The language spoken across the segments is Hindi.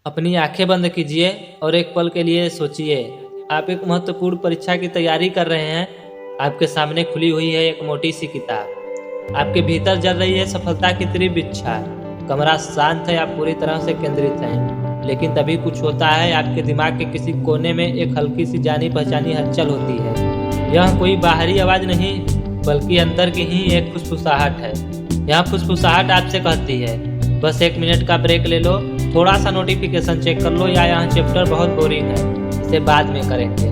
अपनी आंखें बंद कीजिए और एक पल के लिए सोचिए। आप एक महत्वपूर्ण परीक्षा की तैयारी कर रहे हैं। आपके सामने खुली हुई है एक मोटी सी किताब। आपके भीतर जल रही है सफलता की तीव्र इच्छा। कमरा शांत है, आप पूरी तरह से केंद्रित हैं। लेकिन तभी कुछ होता है, आपके दिमाग के किसी कोने में एक हल्की सी जानी पहचानी हलचल होती है। यह कोई बाहरी आवाज़ नहीं, बल्कि अंदर की ही एक फुसफुसाहट है। यह फुसफुसाहट आपसे कहती है, बस 1 मिनट का ब्रेक ले लो, थोड़ा सा नोटिफिकेशन चेक कर लो, या यह चैप्टर बहुत बोरिंग है, इसे बाद में करेंगे।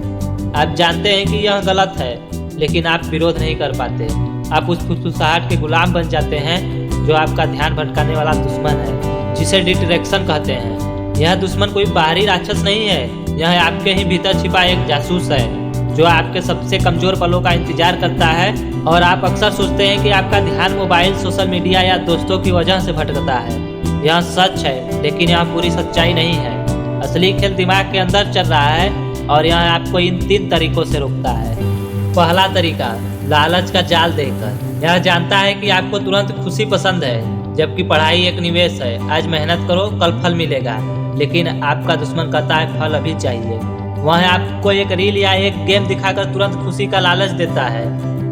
आप जानते हैं कि यह गलत है, लेकिन आप विरोध नहीं कर पाते। आप उस फुसफुसाहट के गुलाम बन जाते हैं जो आपका ध्यान भटकाने वाला दुश्मन है, जिसे डिस्ट्रैक्शन कहते हैं। यह दुश्मन कोई बाहरी राक्षस नहीं है, यह आपके ही भीतर छिपा एक जासूस है जो आपके सबसे कमजोर पलों का इंतजार करता है। और आप अक्सर सोचते हैं कि आपका ध्यान मोबाइल, सोशल मीडिया या दोस्तों की वजह से भटकता है। यह सच है, लेकिन यह पूरी सच्चाई नहीं है। असली खेल दिमाग के अंदर चल रहा है, और यह आपको इन 3 तरीकों से रोकता है। पहला तरीका, लालच का जाल देकर। यह जानता है कि आपको तुरंत खुशी पसंद है, जबकि पढ़ाई एक निवेश है। आज मेहनत करो, कल फल मिलेगा। लेकिन आपका दुश्मन कहता है फल अभी चाहिए। वह आपको एक रील या एक गेम दिखाकर तुरंत खुशी का लालच देता है।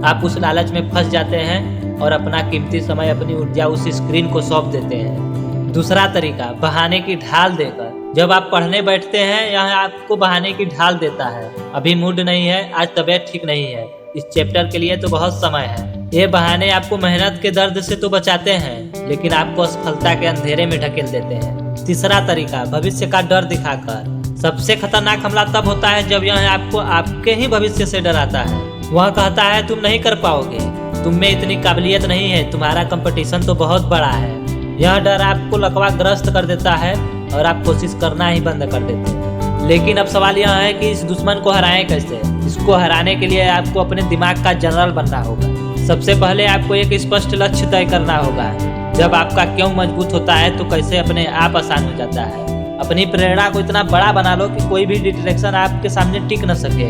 आप उस लालच में फंस जाते हैं और अपना कीमती समय, अपनी ऊर्जा उस स्क्रीन को सौंप देते हैं। दूसरा तरीका, बहाने की ढाल देकर। जब आप पढ़ने बैठते हैं, यह आपको बहाने की ढाल देता है। अभी मूड नहीं है, आज तबीयत ठीक नहीं है, इस चैप्टर के लिए तो बहुत समय है। ये बहाने आपको मेहनत के दर्द से तो बचाते हैं, लेकिन आपको असफलता के अंधेरे में ढकेल देते हैं। तीसरा तरीका, भविष्य का डर दिखाकर। सबसे खतरनाक हमला तब होता है जब यह आपको आपके ही भविष्य से डराता है। वह कहता है तुम नहीं कर पाओगे, तुम में इतनी काबिलियत नहीं है, तुम्हारा कंपटीशन तो बहुत बड़ा है। यह डर आपको लकवाग्रस्त कर देता है और आप कोशिश करना ही बंद कर देते हैं। लेकिन अब सवाल यह है कि इस दुश्मन को हराएं कैसे। इसको हराने के लिए आपको अपने दिमाग का जनरल बनना होगा। सबसे पहले आपको एक स्पष्ट लक्ष्य तय करना होगा। जब आपका क्यों मजबूत होता है, तो कैसे अपने आप आसान हो जाता है। अपनी प्रेरणा को इतना बड़ा बना लो कि कोई भी डिस्ट्रैक्शन आपके सामने टिक न सके।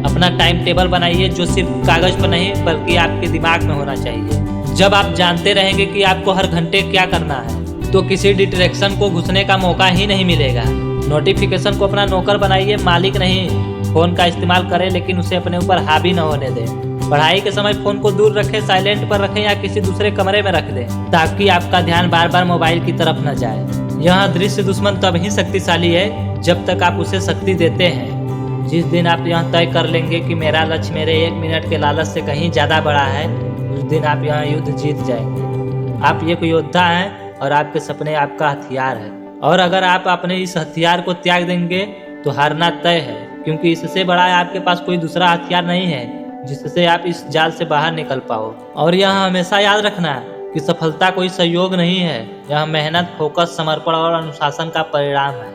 अपना टाइम टेबल बनाइए, जो सिर्फ कागज पर नहीं बल्कि आपके दिमाग में होना चाहिए। जब आप जानते रहेंगे कि आपको हर घंटे क्या करना है, तो किसी डिस्ट्रैक्शन को घुसने का मौका ही नहीं मिलेगा। नोटिफिकेशन को अपना नौकर बनाइए, मालिक नहीं। फोन का इस्तेमाल करें, लेकिन उसे अपने ऊपर हावी न होने दें। पढ़ाई के समय फोन को दूर रखें, साइलेंट पर रखें या किसी दूसरे कमरे में रख दें, ताकि आपका ध्यान बार बार मोबाइल की तरफ न जाए। यह दृश्य दुश्मन तब ही शक्तिशाली है जब तक आप उसे शक्ति देते हैं। जिस दिन आप यह तय कर लेंगे कि मेरा लक्ष्य मेरे 1 मिनट के लालच से कहीं ज्यादा बड़ा है, उस दिन आप यह युद्ध जीत जाएंगे। आप एक योद्धा हैं और आपके सपने आपका हथियार है। और अगर आप अपने इस हथियार को त्याग देंगे तो हारना तय है, क्योंकि इससे बड़ा आपके पास कोई दूसरा हथियार नहीं है जिससे आप इस जाल से बाहर निकल पाओ। और यह हमेशा याद रखना कि सफलता कोई संयोग नहीं है, यह मेहनत, फोकस, समर्पण और अनुशासन का परिणाम है।